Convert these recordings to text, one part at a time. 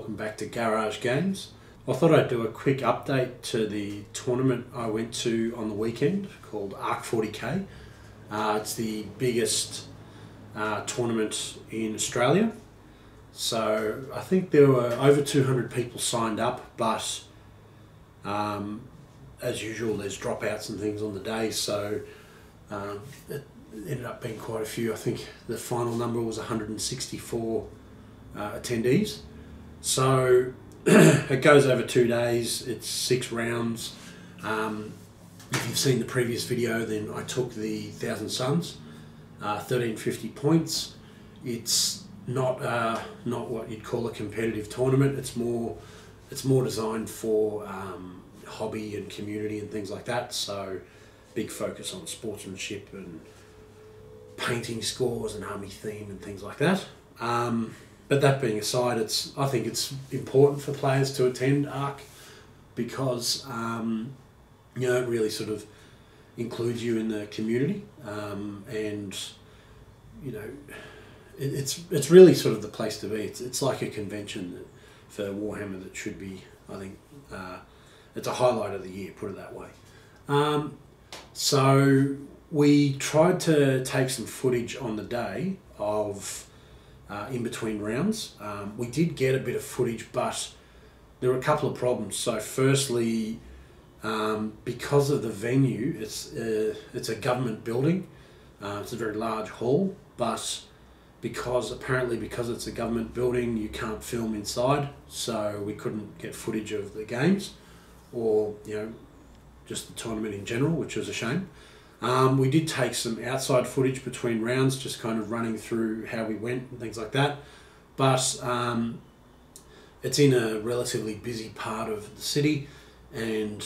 welcome back to Pariahs Gaze. I thought I'd do a quick update to the tournament I went to on the weekend called Arc 40k. It's the biggest tournament in Australia. So I think there were over 200 people signed up, but as usual there's dropouts and things on the day, so it ended up being quite a few. I think the final number was 164 attendees. So it goes over 2 days, it's 6 rounds. If you've seen the previous video, then I took the 1000 Suns, 1350 points. It's not what you'd call a competitive tournament. It's more designed for hobby and community and things like that. So big focus on sportsmanship and painting scores and army theme and things like that. But that being aside, I think it's important for players to attend ARC because it really sort of includes you in the community, and it's really sort of the place to be. It's like a convention for Warhammer that should be. I think it's a highlight of the year, put it that way. So we tried to take some footage on the day of in between rounds. We did get a bit of footage, but there were a couple of problems. So firstly, because of the venue, it's a government building. It's a very large hall, but because it's a government building, you can't film inside, so we couldn't get footage of the games or just the tournament in general, which was a shame. We did take some outside footage between rounds, just kind of running through how we went and things like that. But it's in a relatively busy part of the city, and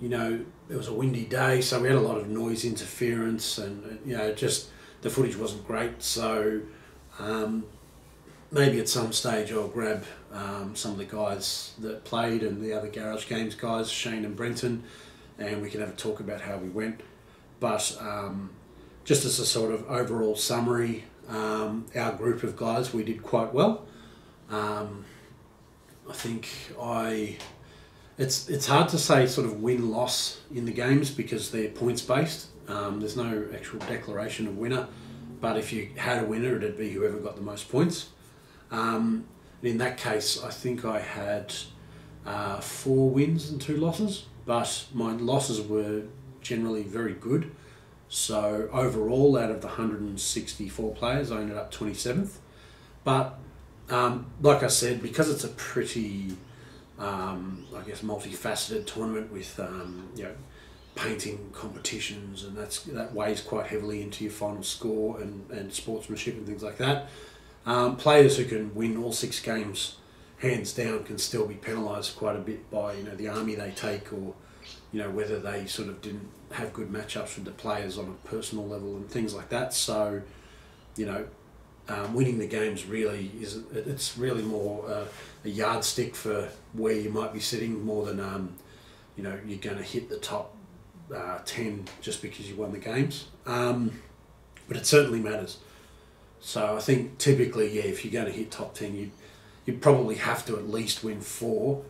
it was a windy day, so we had a lot of noise interference, and just the footage wasn't great. So maybe at some stage I'll grab some of the guys that played and the other Garage Games guys, Shane and Brenton, and we can have a talk about how we went. But just as a sort of overall summary, our group of guys, we did quite well. I think it's hard to say sort of win-loss in the games because they're points-based. There's no actual declaration of winner, but if you had a winner, it'd be whoever got the most points. In that case, I think I had 4 wins and 2 losses, but my losses were generally very good. So overall, out of the 164 players, I ended up 27th. But like I said, because it's a pretty, I guess, multifaceted tournament with painting competitions, and that weighs quite heavily into your final score and sportsmanship and things like that. Players who can win all 6 games hands down can still be penalised quite a bit by the army they take, or whether they sort of didn't have good matchups with the players on a personal level and things like that. So winning the games really it's really more a yardstick for where you might be sitting, more than you're going to hit the top 10 just because you won the games. But it certainly matters. So I think typically, if you're going to hit top 10, you'd probably have to at least win 4,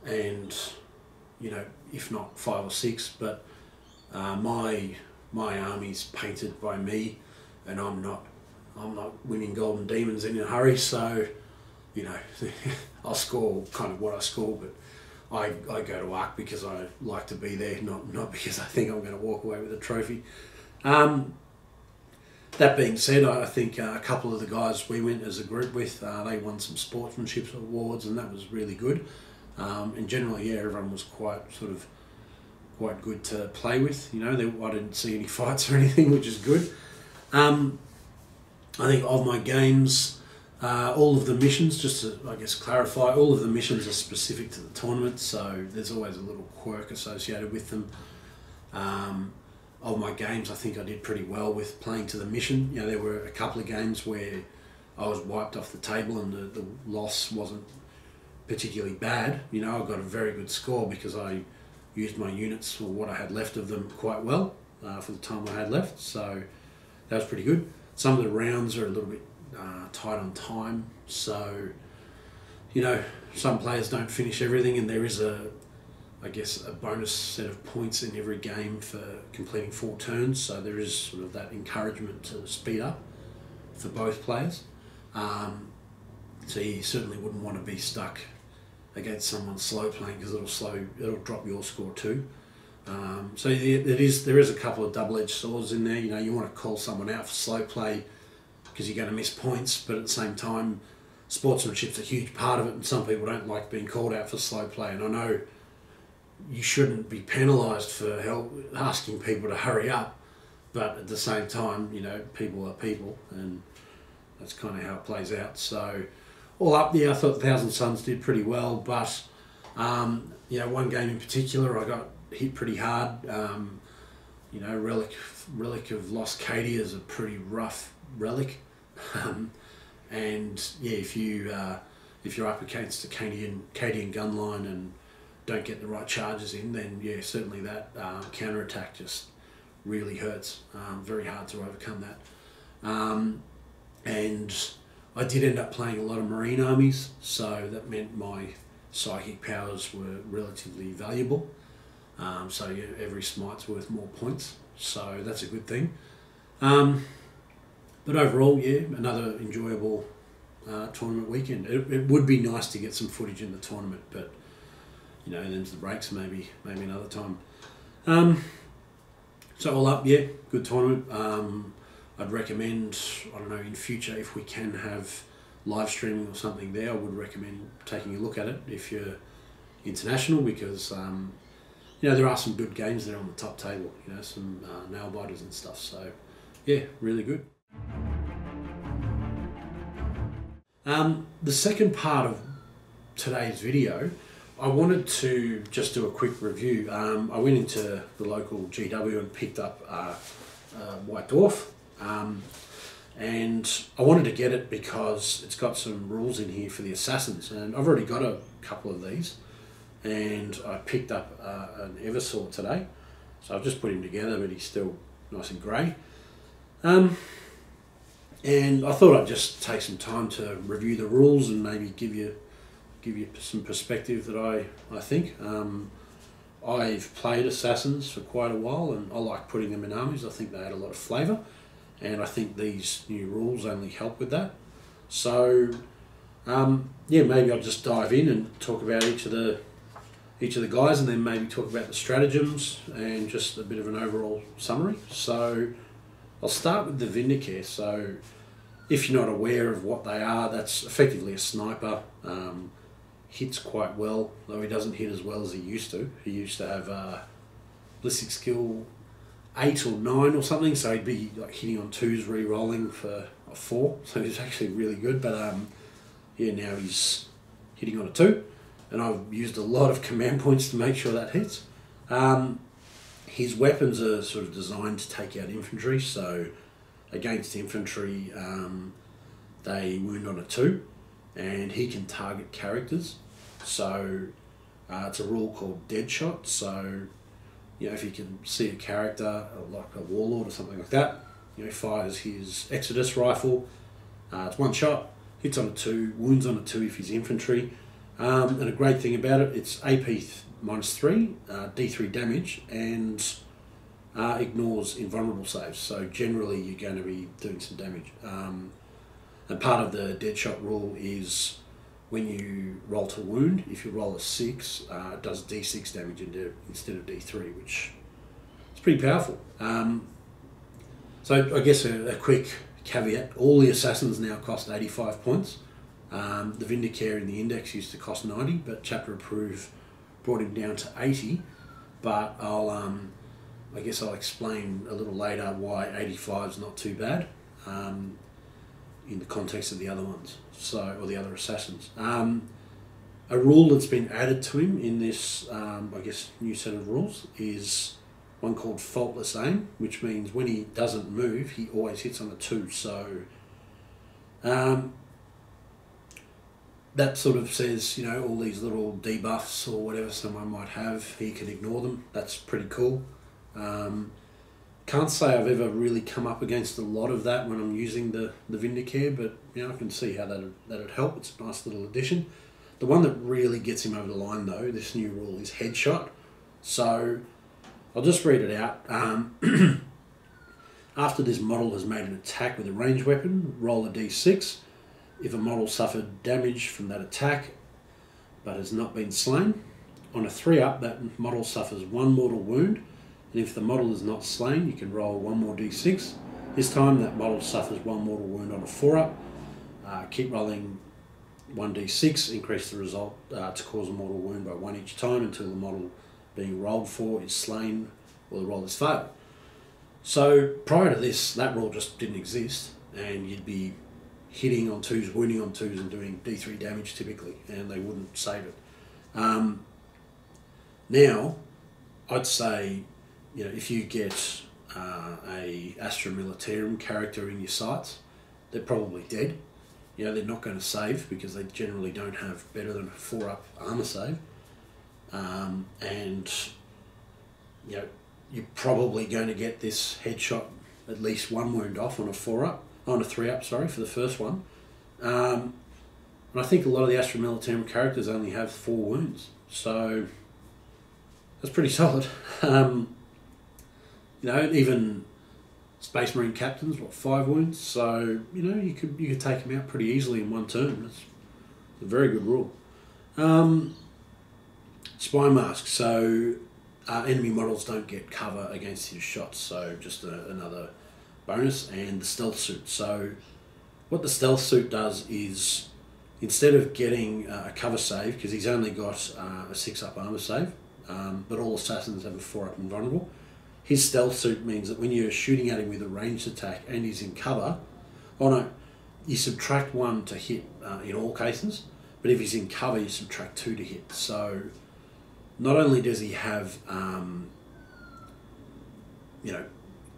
and if not 5 or 6. But my army's painted by me, and I'm not winning golden demons in a hurry. So I'll score kind of what I score, but I go to ARC because I like to be there, not because I think I'm going to walk away with a trophy. That being said, I think a couple of the guys we went as a group with, they won some sportsmanship awards, and that was really good. And generally, everyone was quite good to play with. I didn't see any fights or anything, which is good. I think of my games, all of the missions, just to, I guess, clarify, all of the missions are specific to the tournament, so there's always a little quirk associated with them. Of my games, I think I did pretty well with playing to the mission. There were a couple of games where I was wiped off the table and the loss wasn't particularly bad. I got a very good score because I used my units, or what I had left of them, quite well for the time I had left, so that was pretty good. Some of the rounds are a little bit tight on time, so you know, some players don't finish everything, and there is I guess a bonus set of points in every game for completing 4 turns, so there is sort of that encouragement to speed up for both players. So you certainly wouldn't want to be stuck against someone slow playing, because it'll drop your score too. So there is a couple of double-edged swords in there. You know, you want to call someone out for slow play because you're going to miss points, but at the same time, sportsmanship's a huge part of it, and some people don't like being called out for slow play. And I know you shouldn't be penalised for asking people to hurry up, but at the same time, you know, people are people, and that's kind of how it plays out. So all up, yeah, I thought Thousand Suns did pretty well, but you know, one game in particular I got hit pretty hard. You know, Relic of Lost Cadia is a pretty rough relic, and yeah, if you're up against a Cadian gun line and don't get the right charges in, then yeah, certainly that counterattack just really hurts. Very hard to overcome that. And I did end up playing a lot of marine armies, so that meant my psychic powers were relatively valuable. So yeah, every smite's worth more points, so that's a good thing. But overall, yeah, another enjoyable tournament weekend. It would be nice to get some footage in the tournament, but you know, them's the breaks, maybe another time. So all up, yeah, good tournament. I'd recommend, I don't know, in future, if we can have live streaming or something there, I would recommend taking a look at it if you're international, because you know, there are some good games there on the top table, you know, some nail biters and stuff. So yeah, really good. The second part of today's video, I wanted to just do a quick review. I went into the local GW and picked up a White Dwarf, and I wanted to get it because it's got some rules in here for the assassins, and I've already got a couple of these, and I picked up an Eversort today, so I've just put him together, but he's still nice and grey. And I thought I'd just take some time to review the rules and maybe give you some perspective that I think. I've played assassins for quite a while, and I like putting them in armies. I think they add a lot of flavour, and I think these new rules only help with that. So yeah, maybe I'll just dive in and talk about each of the guys, and then maybe talk about the stratagems and just a bit of an overall summary. So I'll start with the Vindicates. So if you're not aware of what they are, that's effectively a sniper. Hits quite well, though he doesn't hit as well as he used to. He used to have ballistic skill 8 or 9 or something, so he'd be like hitting on 2s, re-rolling for a 4, so he's actually really good. But yeah, now he's hitting on a 2, and I've used a lot of command points to make sure that hits. His weapons are sort of designed to take out infantry, so against infantry they wound on a 2, and he can target characters. So it's a rule called dead shot. So you know, if you can see a character like a warlord or something like that, you know, fires his Exodus rifle. It's 1 shot, hits on a 2, wounds on a 2 if he's infantry. And a great thing about it, it's AP -3, D3 damage, and ignores invulnerable saves. So generally you're going to be doing some damage. And part of the dead shot rule is when you roll to wound, if you roll a 6, it does D6 damage instead of D3, which is pretty powerful. So I guess a quick caveat, all the assassins now cost 85 points. The Vindicates in the index used to cost 90, but chapter approved brought him down to 80. But I guess I'll explain a little later why 85 is not too bad in the context of the other ones, or the other assassins. A rule that's been added to him in this, I guess, new set of rules is one called Faultless Aim, which means when he doesn't move, he always hits on a 2. So that sort of says, you know, all these little debuffs or whatever someone might have, he can ignore them. That's pretty cool. Can't say I've ever really come up against a lot of that when I'm using the Vindicare, but you know, I can see how that'd help. It's a nice little addition. The one that really gets him over the line, though, this new rule, is headshot. So I'll just read it out. After this model has made an attack with a ranged weapon, roll a d6. If a model suffered damage from that attack but has not been slain, on a 3-up, that model suffers 1 mortal wound, and if the model is not slain, you can roll 1 more d6. This time, that model suffers 1 mortal wound on a 4-up. Keep rolling 1d6, increase the result to cause a mortal wound by 1 each time until the model being rolled for is slain or the roll is failed. So prior to this, that rule just didn't exist, and you'd be hitting on 2s, wounding on 2s, and doing d3 damage typically, and they wouldn't save it. Now, I'd say, if you get a Astra Militarum character in your sights, they're probably dead. They're not going to save because they generally don't have better than a 4-up armor save. And you're probably going to get this headshot at least 1 wound off on a 3-up, for the first one. And I think a lot of the Astra Militarum characters only have 4 wounds, so that's pretty solid. Even Space Marine captains, 5 wounds, so you could take them out pretty easily in 1 turn. That's a very good rule. Spy mask, so enemy models don't get cover against his shots, so just another bonus. And the stealth suit, so what the stealth suit does is, instead of getting a cover save, because he's only got a 6-up armor save, but all assassins have a 4-up invulnerable, his stealth suit means that when you're shooting at him with a ranged attack and he's in cover, you subtract 1 to hit in all cases, but if he's in cover, you subtract 2 to hit. So not only does he have,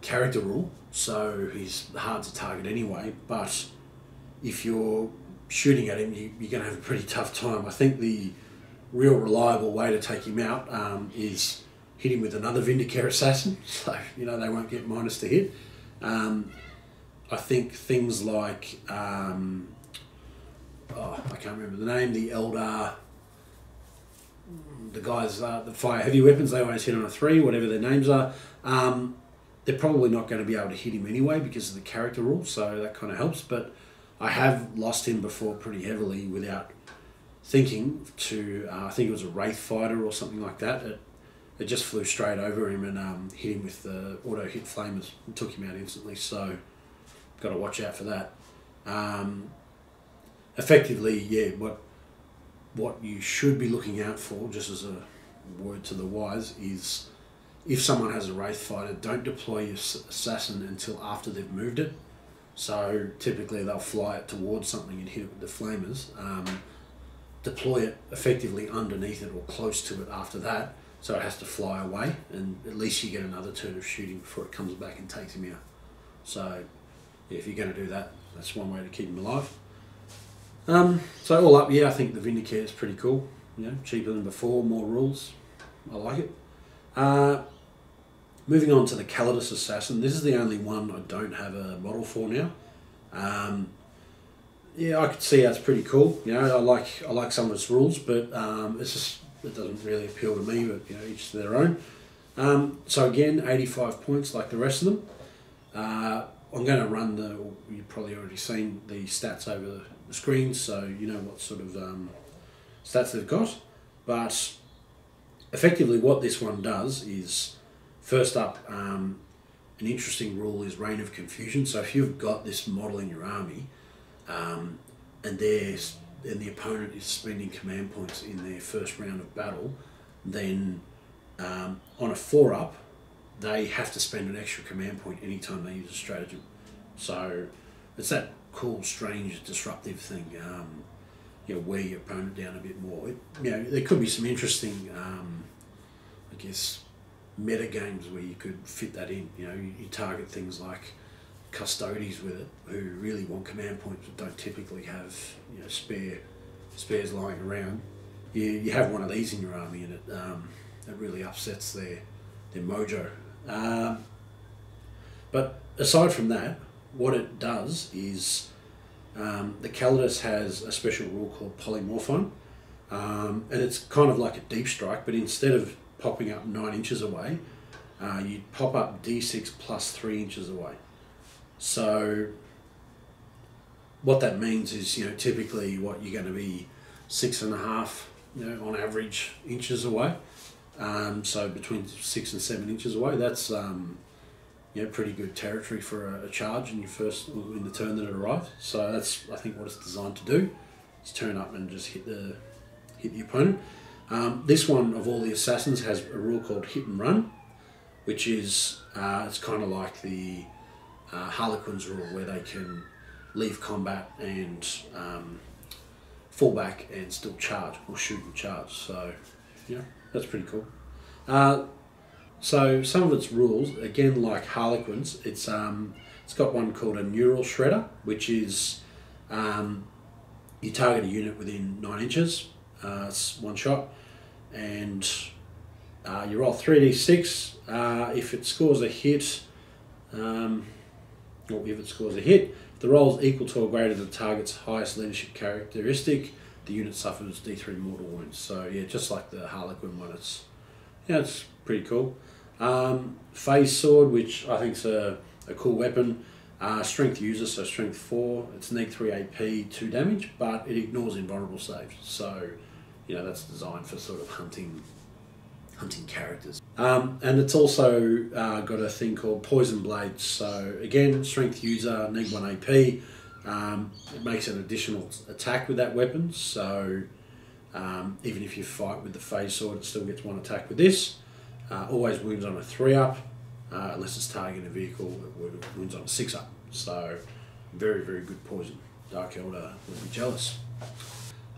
character rule, so he's hard to target anyway, but if you're shooting at him, you're going to have a pretty tough time. I think the real reliable way to take him out is hit him with another Vindicates Assassin, so they won't get minus to hit. I think things like I can't remember the name, the Eldar, the guys that fire heavy weapons, they always hit on a 3, whatever their names are. They're probably not going to be able to hit him anyway because of the character rule, so that kind of helps. But I have lost him before pretty heavily without thinking to, I think it was a Wraith Fighter or something like that. It just flew straight over him and hit him with the auto hit flamers and took him out instantly, so got to watch out for that. Effectively, what you should be looking out for, just as a word to the wise, is if someone has a Wraith Fighter, don't deploy your assassin until after they've moved it. So typically they'll fly it towards something and hit it with the flamers. Deploy it effectively underneath it or close to it after that, so it has to fly away, and at least you get another turn of shooting before it comes back and takes him out. So if you're going to do that, that's one way to keep him alive. So all up, I think the Vindicate is pretty cool. Cheaper than before, more rules. I like it. Moving on to the Calexis Assassin. This is the only one I don't have a model for now. I could see how it's pretty cool. I like some of its rules, but it doesn't really appeal to me. But each to their own. So again, 85 points like the rest of them. I'm going to run you've probably already seen the stats over the screen, so you know what sort of stats they've got. But effectively what this one does is, first up, an interesting rule is Reign of Confusion. So if you've got this model in your army, and the opponent is spending command points in their first round of battle, then on a 4-up, they have to spend an extra command point anytime they use a stratagem. So it's that cool, strange, disruptive thing, wear your opponent down a bit more. There could be some interesting, meta games where you could fit that in. You target things like custodies with it who really want command points but don't typically have spares lying around. You have one of these in your army and it really upsets their mojo. But aside from that, what it does is the Calexis has a special rule called Polymorph. and it's kind of like a deep strike, but instead of popping up 9 inches away, you pop up D6 plus 3 inches away. So what that means is, typically what you're going to be 6.5, on average inches away. So between 6 and 7 inches away. That's pretty good territory for a charge in the turn that it arrives. So that's, I think, what it's designed to do. Is turn up and just hit the opponent. This one of all the assassins has a rule called hit and run, which is it's kind of like the Harlequin's rule, where they can leave combat and fall back and still charge, or shoot and charge. So that's pretty cool. So some of its rules, again, like Harlequin's, it's got one called a neural shredder, which is you target a unit within 9 inches. It's one shot, and you roll 3d6. If it scores a hit, if the roll is equal to or greater than the target's highest leadership characteristic, the unit suffers D3 mortal wounds. So just like the Harlequin one, it's pretty cool. Phase sword, which I think is a cool weapon. Strength user, so strength 4. It's neg 3 AP, 2 damage, but it ignores invulnerable saves. So that's designed for sort of hunting characters. And it's also got a thing called Poison Blades. So again, strength user, neg 1 AP. It makes an additional attack with that weapon. So even if you fight with the phase sword, it still gets 1 attack with this. Always wounds on a 3-up, unless it's targeting a vehicle, it wounds on a 6-up. So very, very good poison. Dark Elder will be jealous.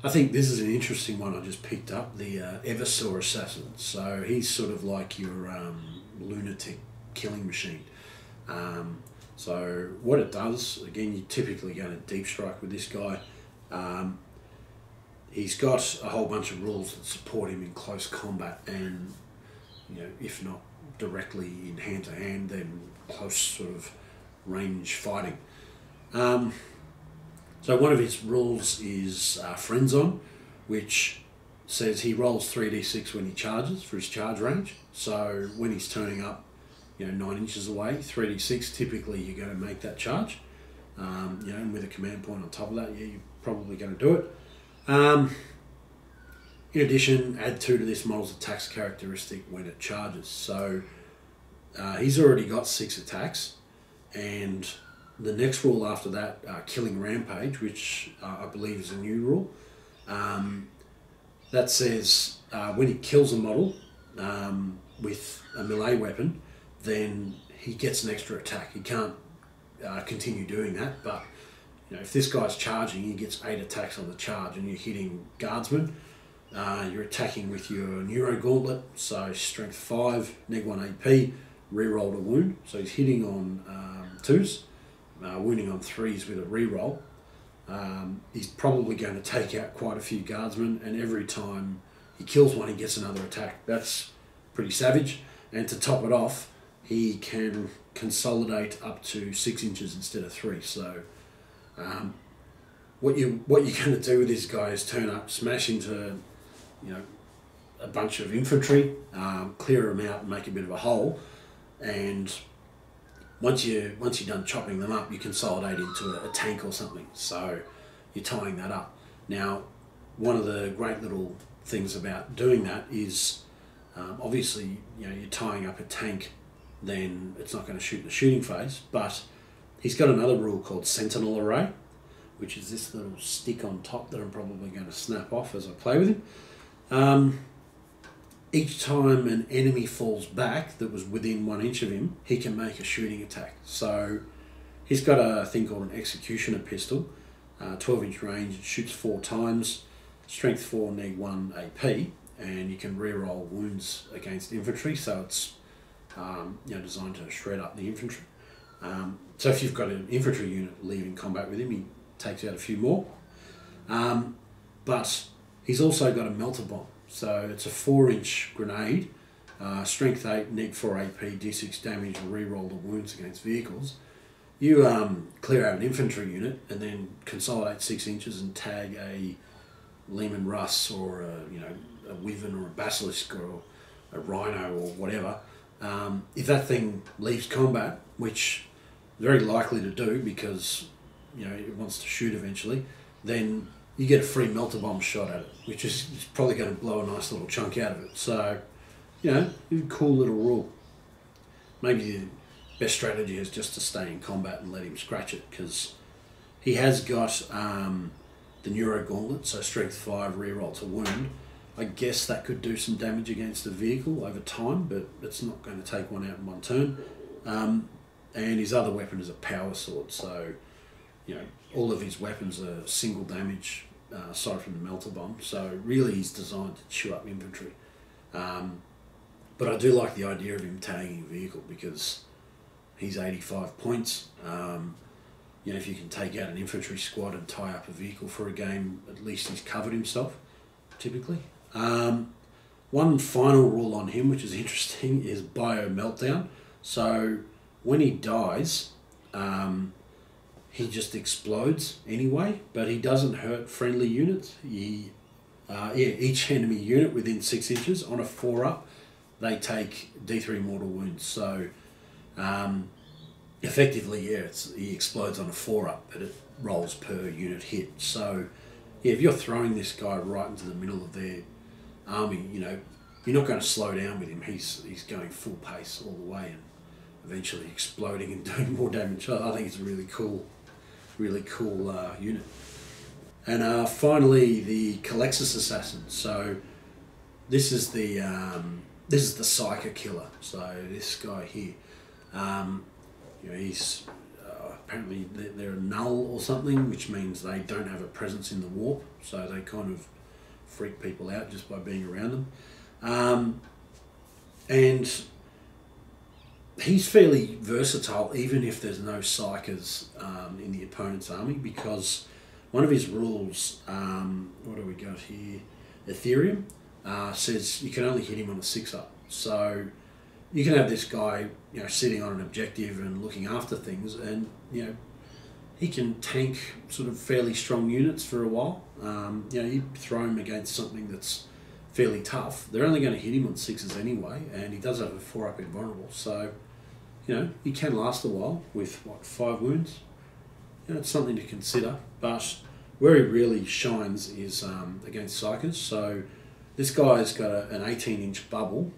I think this is an interesting one I just picked up, the Officio Assassin. So he's sort of like your lunatic killing machine. So what it does, again, you're typically going to deep strike with this guy. He's got a whole bunch of rules that support him in close combat, and if not directly in hand-to-hand, then close sort of range fighting. So one of his rules is Friends On, which says he rolls 3d6 when he charges for his charge range. So when he's turning up, 9 inches away, 3d6, typically you're going to make that charge. And with a command point on top of that, you're probably going to do it. In addition, add 2 to this model's attacks characteristic when it charges. So he's already got 6 attacks, and the next rule after that, killing Rampage, which I believe is a new rule, that says when he kills a model with a melee weapon, then he gets an extra attack. He can't continue doing that, but if this guy's charging, he gets 8 attacks on the charge, and you're hitting guardsmen. You're attacking with your Neuro Gauntlet, so strength 5, neg 1 AP, rerolled a wound. So he's hitting on 2s, wounding on 3s with a reroll. He's probably going to take out quite a few guardsmen, and every time he kills one, he gets another attack. That's pretty savage. And to top it off, he can consolidate up to 6 inches instead of 3. So what you're going to do with this guy is turn up, smash into a bunch of infantry, clear them out and make a bit of a hole, and once you're done chopping them up, you consolidate into a tank or something. So you're tying that up. Now, one of the great little things about doing that is obviously you're tying up a tank, then it's not going to shoot in the shooting phase, but he's got another rule called Sentinel Array, which is this little stick on top that I'm probably going to snap off as I play with him. Each time an enemy falls back that was within 1 inch of him, he can make a shooting attack. So he's got a thing called an Executioner pistol, 12-inch range, it shoots 4 times, strength 4, neg 1 AP, and you can reroll wounds against infantry, so it's designed to shred up the infantry. So if you've got an infantry unit leaving combat with him, he takes out a few more. But he's also got a melter bomb. So it's a 4-inch grenade, strength 8, neg 4 AP, d6 damage, and reroll the wounds against vehicles. You clear out an infantry unit and then consolidate 6 inches and tag a Lehman Russ or a Wyvern or a Basilisk or a Rhino or whatever, if that thing leaves combat, which very likely to do because it wants to shoot eventually, then you get a free melter bomb shot at it, which is probably going to blow a nice little chunk out of it. So, cool little rule. Maybe the best strategy is just to stay in combat and let him scratch it, because he has got the Neuro Gauntlet, so Strength 5 reroll to wound. I guess that could do some damage against a vehicle over time, but it's not going to take one out in one turn. And his other weapon is a power sword, so all of his weapons are single damage, aside from the melter bomb. So really, he's designed to chew up infantry. But I do like the idea of him tagging a vehicle because he's 85 points. If you can take out an infantry squad and tie up a vehicle for a game, at least he's covered himself, typically. One final rule on him, which is interesting, is Bio Meltdown. So when he dies, he just explodes anyway, but he doesn't hurt friendly units. Each enemy unit within 6 inches on a 4-up, they take D3 mortal wounds. So effectively, he explodes on a 4-up, but it rolls per unit hit. So if you're throwing this guy right into the middle of their army, you're not going to slow down with him. He's going full pace all the way and eventually exploding and doing more damage. I think it's a really cool unit. And finally, the Calexis Assassin. So this is the Psyker killer. So this guy here, he's apparently they're a null or something, which means they don't have a presence in the warp. So they kind of freak people out just by being around them. And he's fairly versatile, even if there's no Psykers in the opponent's army, because one of his rules, what do we got here? Ethereum, says you can only hit him on a 6-up. So you can have this guy, sitting on an objective and looking after things, and he can tank sort of fairly strong units for a while. You throw him against something that's fairly tough, they're only going to hit him on 6s anyway, and he does have a 4-up invulnerable. So he can last a while with 5 wounds. It's something to consider, but where he really shines is against Psykers. So this guy's got an 18-inch bubble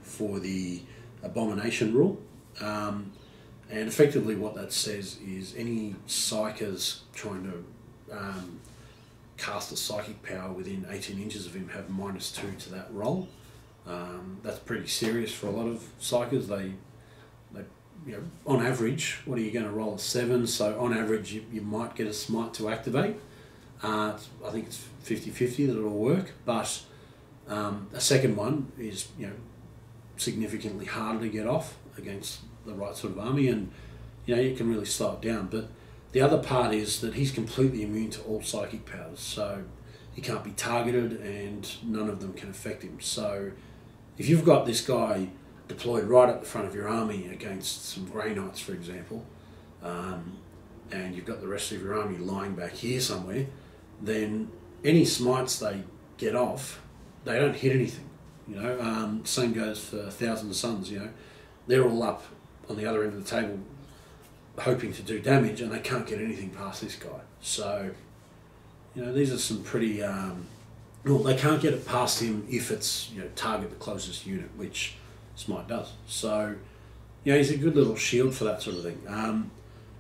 for the Abomination rule, and effectively what that says is any Psykers trying to cast a psychic power within 18 inches of him have -2 to that roll. That's pretty serious for a lot of Psykers. They on average, what are you going to roll? A 7, so on average you might get a smite to activate. I think it's 50-50 that it'll work, but a second one is significantly harder to get off against the right sort of army, and you can really slow it down. But the other part is that he's completely immune to all psychic powers, so he can't be targeted and none of them can affect him. So if you've got this guy deployed right at the front of your army against some Grey Knights, for example, and you've got the rest of your army lying back here somewhere, then any smites they get off, they don't hit anything. Same goes for Thousand Suns. They're all up on the other end of the table hoping to do damage, and they can't get anything past this guy. So these are some pretty they can't get it past him if it's target the closest unit, which Smite does. So he's a good little shield for that sort of thing.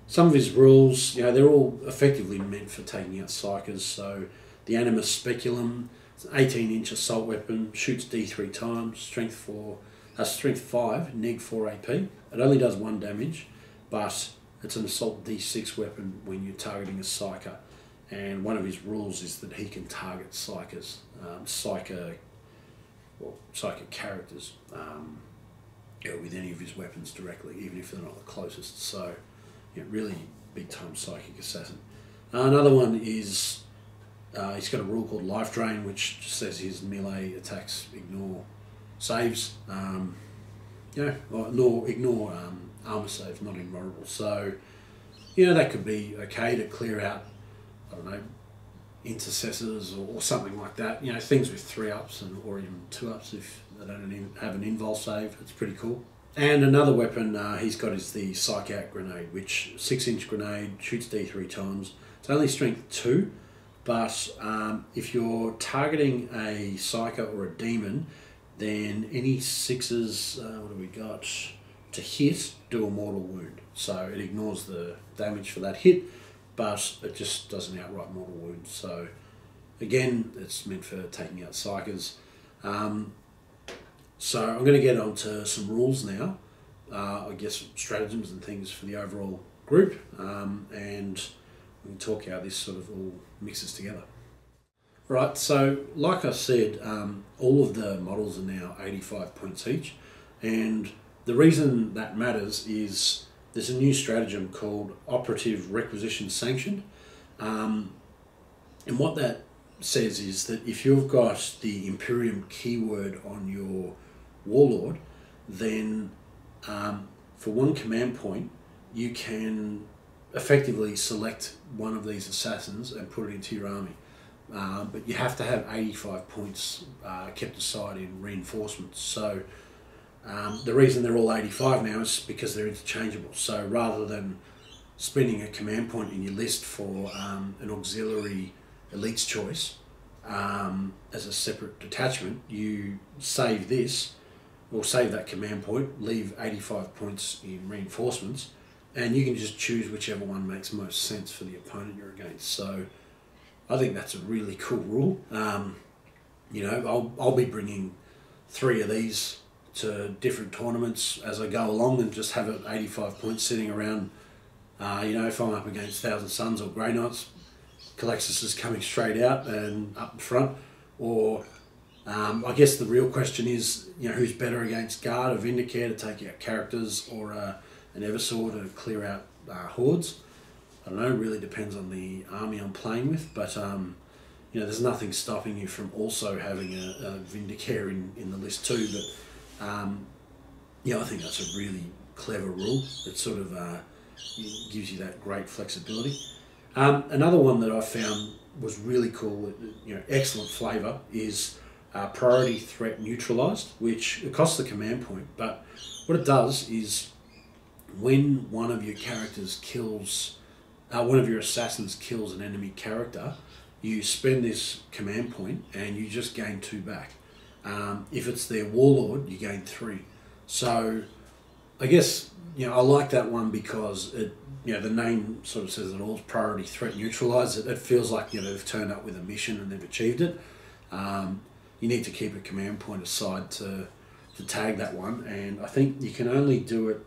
Some of his rules, they're all effectively meant for taking out Psykers. So the Animus Speculum, it's an 18-inch assault weapon, shoots D3 times, strength 5, neg 4 AP. It only does 1 damage, but it's an assault D6 weapon when you're targeting a Psyker. And one of his rules is that he can target Psykers, psychic characters, with any of his weapons directly, even if they're not the closest. So, really big time Psychic Assassin. Another one is he's got a rule called Life Drain, which just says his melee attacks ignore saves, ignore armor saves, not invulnerable. So, that could be okay to clear out, intercessors or something like that. You know, things with 3-ups or even 2-ups if they don't even have an invul save. It's pretty cool. And another weapon he's got is the Psych Out Grenade, which 6-inch grenade, shoots D3 times. It's only strength 2, but if you're targeting a Psyker or a Demon, then any 6s, what do we got, to hit, do a mortal wound. So it ignores the damage for that hit, but it just does an outright mortal wound. So again, it's meant for taking out Psykers. So I'm going to get on to some rules now, I guess stratagems and things for the overall group, and we can talk how this sort of all mixes together. Right, so like I said, all of the models are now 85 points each, and the reason that matters is there's a new stratagem called Operative Requisition Sanctioned, and what that says is that if you've got the Imperium keyword on your Warlord, then for 1 command point you can effectively select one of these assassins and put it into your army. But you have to have 85 points kept aside in reinforcements. So the reason they're all 85 now is because they're interchangeable. So rather than spending a command point in your list for an auxiliary elite's choice as a separate detachment, you save this, or save that command point, leave 85 points in reinforcements, and you can just choose whichever one makes most sense for the opponent you're against. So I think that's a really cool rule. You know, I'll be bringing 3 of these to different tournaments as I go along and just have it 85 points sitting around. You know, if I'm up against Thousand Suns or Grey Knights, Calexis is coming straight out and up in front. Or I guess the real question is, you know, who's better against Guard, a Vindicator to take out characters, or an Eversaw to clear out hordes? I don't know, it really depends on the army I'm playing with, but you know, there's nothing stopping you from also having a Vindicator in the list too. But yeah, I think that's a really clever rule. It sort of gives you that great flexibility. Another one that I found was really cool, you know, excellent flavour, is Priority Threat Neutralized, which it costs the command point, but what it does is when one of your characters kills, one of your assassins kills an enemy character, you spend this command point and you just gain 2 back. If it's their Warlord, you gain 3. So I guess, you know, I like that one because it, you know, the name sort of says it all, Priority Threat Neutralized. It feels like, you know, they've turned up with a mission and they've achieved it. You need to keep a command point aside to tag that one, and I think you can only do it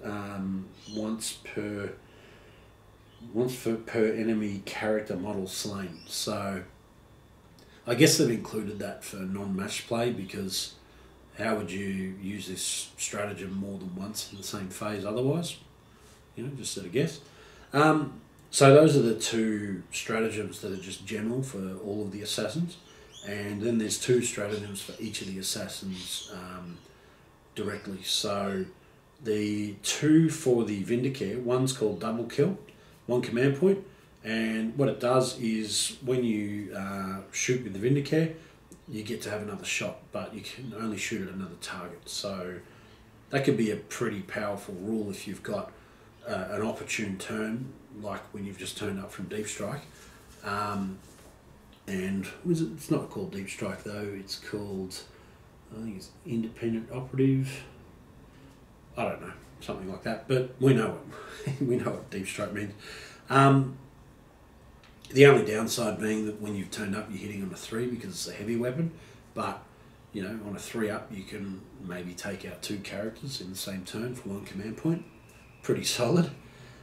once per enemy character model slain. So I guess they've included that for non-match play, because how would you use this stratagem more than once in the same phase otherwise? You know, just at a guess. So those are the 2 stratagems that are just general for all of the assassins, and then there's 2 stratagems for each of the assassins directly. So the 2 for the Vindicate, one's called Double Kill, 1 command point, and what it does is when you shoot with the Vindicate, you get to have another shot, but you can only shoot at another target. So that could be a pretty powerful rule if you've got an opportune turn, like when you've just turned up from Deep Strike. And it's not called Deep Strike though, it's called, I think it's Independent Operative, I don't know, something like that, but we know it. We know what Deep Strike means. The only downside being that when you've turned up, you're hitting on a 3 because it's a heavy weapon, but you know, on a 3-up you can maybe take out 2 characters in the same turn for 1 command point. Pretty solid.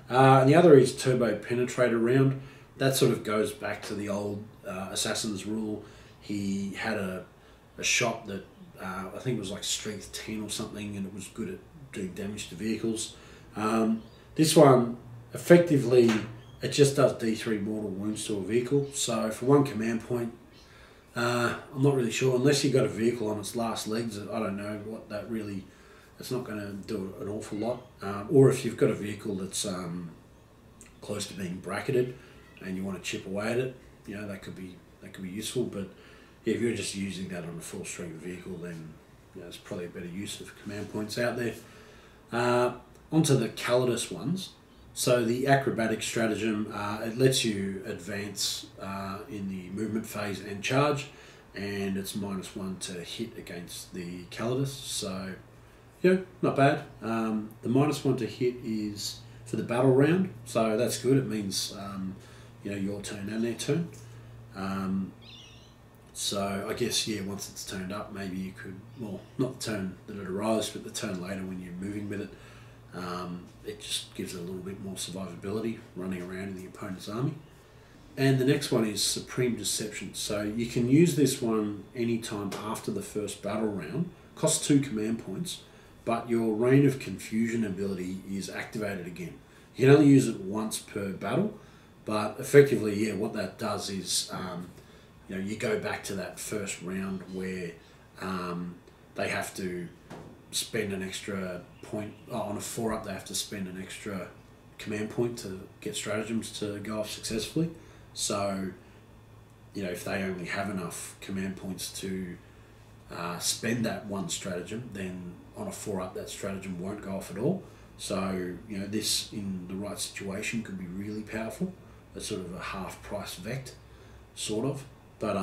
And the other is Turbo Penetrator Round. That sort of goes back to the old Assassin's rule. He had a shot that I think it was like strength 10 or something, and it was good at doing damage to vehicles. This one, effectively, it just does D3 mortal wounds to a vehicle. So for 1 command point, I'm not really sure, unless you've got a vehicle on its last legs. I don't know what that really, it's not going to do an awful lot. Or if you've got a vehicle that's close to being bracketed and you want to chip away at it, you know, that could be that could be useful. But yeah, if you're just using that on a full strength vehicle, then it's probably a better use of command points out there. Onto the Calidus ones. So the Acrobatic Stratagem, it lets you advance in the movement phase and charge, and it's -1 to hit against the Calidus. So yeah, not bad. The -1 to hit is for the battle round, so that's good. It means your turn and their turn. So I guess, yeah, once it's turned up, maybe you could, well, not the turn that it arrives, but the turn later when you're moving with it, it just gives it a little bit more survivability running around in the opponent's army. And the next one is Supreme Deception. So you can use this one anytime after the first battle round. Costs 2 command points, but your Reign of Confusion ability is activated again. You can only use it once per battle, but effectively, yeah, what that does is you go back to that first round where they have to spend an extra point on a 4-up. They have to spend an extra command point to get stratagems to go off successfully. So, if they only have enough command points to spend that one stratagem, then on a 4-up that stratagem won't go off at all. So, this in the right situation could be really powerful. It's sort of a half-price vect, sort of. But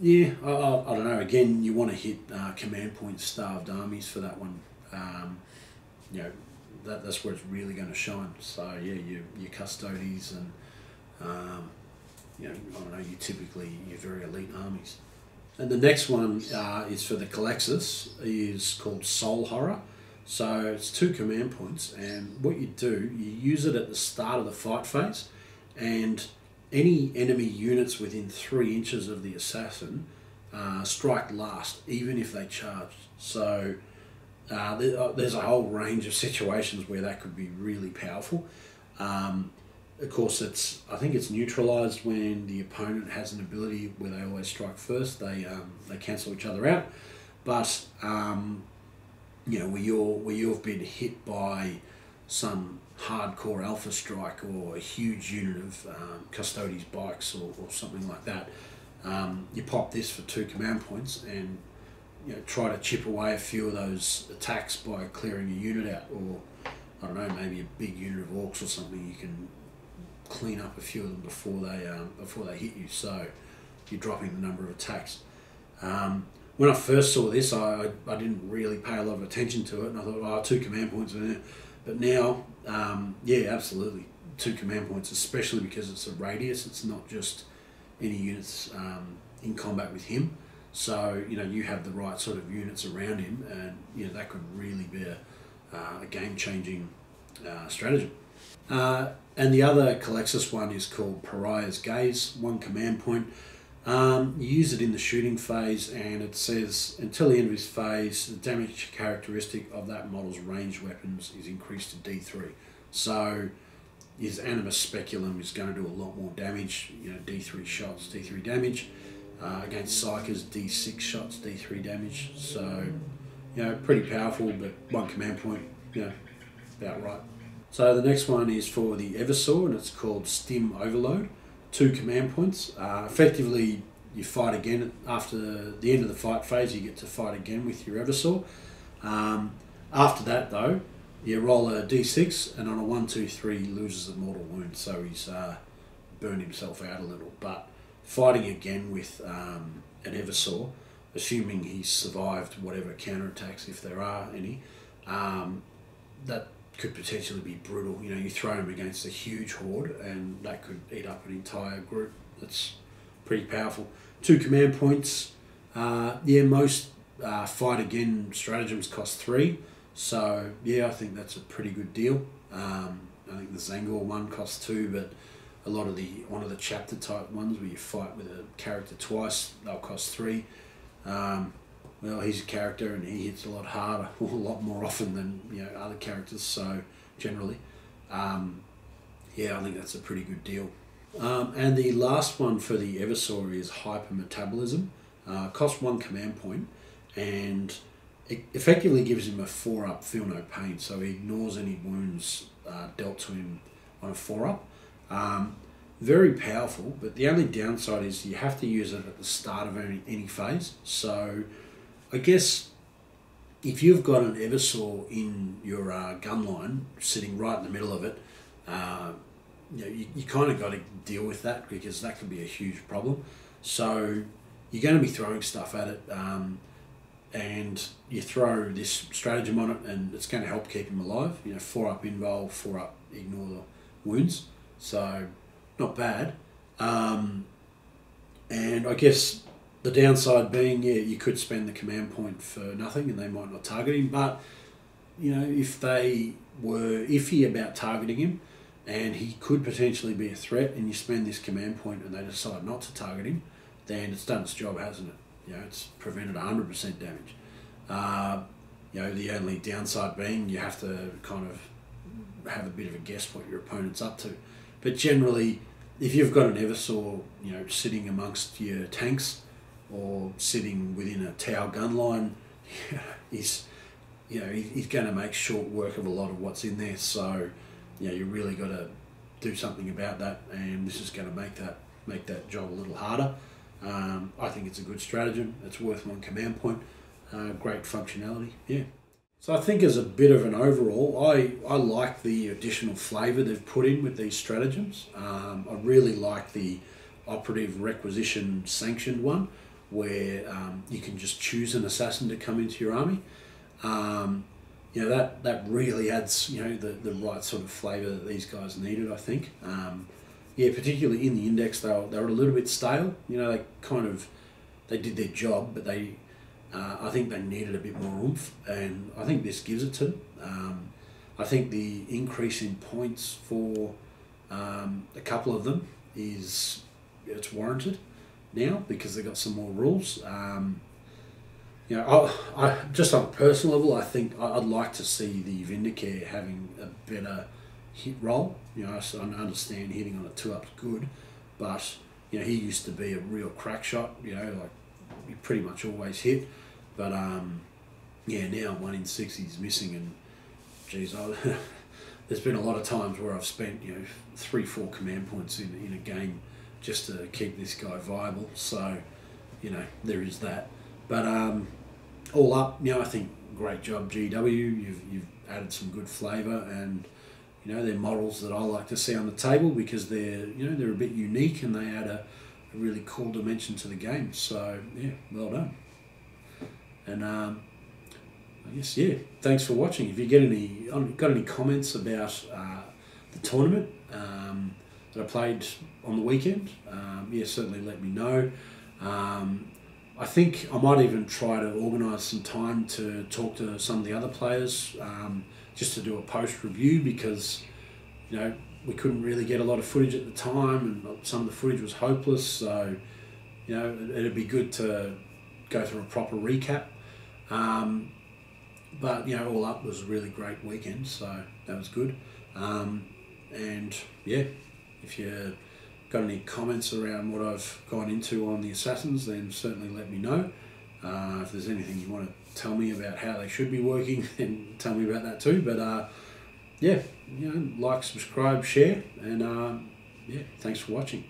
yeah, I don't know. Again, you want to hit command point starved armies for that one. That's where it's really going to shine. So yeah, your custodies and I don't know. Your very elite armies. And the next one is for the Calexis. Is called Soul Horror. So it's 2 command points, and what you do, you use it at the start of the fight phase, and any enemy units within 3 inches of the assassin strike last, even if they charge. So there's a whole range of situations where that could be really powerful. Of course, I think it's neutralized when the opponent has an ability where they always strike first. They cancel each other out. But where you've been hit by some hardcore alpha strike or a huge unit of Custodes bikes or something like that, you pop this for 2 command points and try to chip away a few of those attacks by clearing a unit out, or I don't know, maybe a big unit of orcs or something. You can clean up a few of them before they hit you, so you're dropping the number of attacks. When I first saw this, I didn't really pay a lot of attention to it, and I thought, 2 command points in there. But now, yeah, absolutely, 2 command points, especially because it's a radius. It's not just any units in combat with him. So, you have the right sort of units around him, and, that could really be a game-changing stratagem. And the other Calexis one is called Pariahs Gaze, 1 command point. You use it in the shooting phase, and it says, until the end of his phase, the damage characteristic of that model's ranged weapons is increased to D3. So his Animus Speculum is going to do a lot more damage, D3 shots, D3 damage. Against Psychers, D6 shots, D3 damage. So, pretty powerful, but 1 command point, about right. So the next one is for the Eversaw, and it's called Stim Overload. 2 command points. Effectively, you fight again after the end of the fight phase. You get to fight again with your Eversaw. After that, though, you roll a d6, and on a 1, 2, 3, he loses a mortal wound. So he's burned himself out a little. But fighting again with an Eversaw, assuming he's survived whatever counterattacks, if there are any, that could potentially be brutal. You throw him against a huge horde, and that could eat up an entire group. That's pretty powerful. 2 command points. Most fight again stratagems cost 3. So yeah, I think that's a pretty good deal. I think the Zangor one costs 2, but a lot of the Untitled Chapter type ones where you fight with a character twice, they'll cost 3. Well, he's a character and he hits a lot harder, a lot more often than other characters. So generally, I think that's a pretty good deal. And the last one for the Eversaw is Hypermetabolism. Costs 1 command point, and it effectively gives him a 4-up Feel No Pain. So he ignores any wounds dealt to him on a 4-up. very powerful, but the only downside is you have to use it at the start of any phase. So I guess if you've got an Eversaw in your gun line sitting right in the middle of it, you kind of got to deal with that, because that can be a huge problem. So you're going to be throwing stuff at it, and you throw this stratagem on it, and it's going to help keep him alive. 4 up invul, 4 up ignore the wounds. So not bad. And I guess the downside being, you could spend the command point for nothing and they might not target him. But if they were iffy about targeting him and he could potentially be a threat, and you spend this command point and they decide not to target him, then it's done its job, hasn't it? It's prevented 100% damage. The only downside being you have to kind of have a bit of a guess what your opponent's up to. But generally, if you've got an Eversaw, sitting amongst your tanks or sitting within a Tau gun line, he's going to make short work of a lot of what's in there. So, you really got to do something about that, and this is going to make that job a little harder. I think it's a good stratagem. It's worth 1 command point. Great functionality. Yeah. So I think as a bit of an overall, I like the additional flavour they've put in with these stratagems. I really like the operative requisition sanctioned one, where you can just choose an assassin to come into your army. That really adds the right sort of flavour that these guys needed, I think. Particularly in the index, they were a little bit stale. They did their job, but I think they needed a bit more oomph, and I think this gives it to them. I think the increase in points for a couple of them it's warranted now, because they've got some more rules. I just on a personal level, I think I'd like to see the Vindicates having a better hit roll. So I understand hitting on a 2-up's good, but he used to be a real crack shot. He pretty much always hit, but now 1 in 6 he's missing, and geez, there's been a lot of times where I've spent 3-4 command points in a game just to keep this guy viable. So there is that. But all up, I think great job, GW. You've added some good flavour, and they're models that I like to see on the table, because they're a bit unique and they add a really cool dimension to the game. So well done. And I guess thanks for watching. If you got any comments about the tournament that I played on the weekend, certainly let me know. I think I might even try to organise some time to talk to some of the other players, just to do a post review, because we couldn't really get a lot of footage at the time, and some of the footage was hopeless. So it'd be good to go through a proper recap. But all up, was a really great weekend, so that was good. And if you got any comments around what I've gone into on the Assassins, then certainly let me know. If there's anything you want to tell me about how they should be working, then tell me about that too. But like, subscribe, share, and thanks for watching.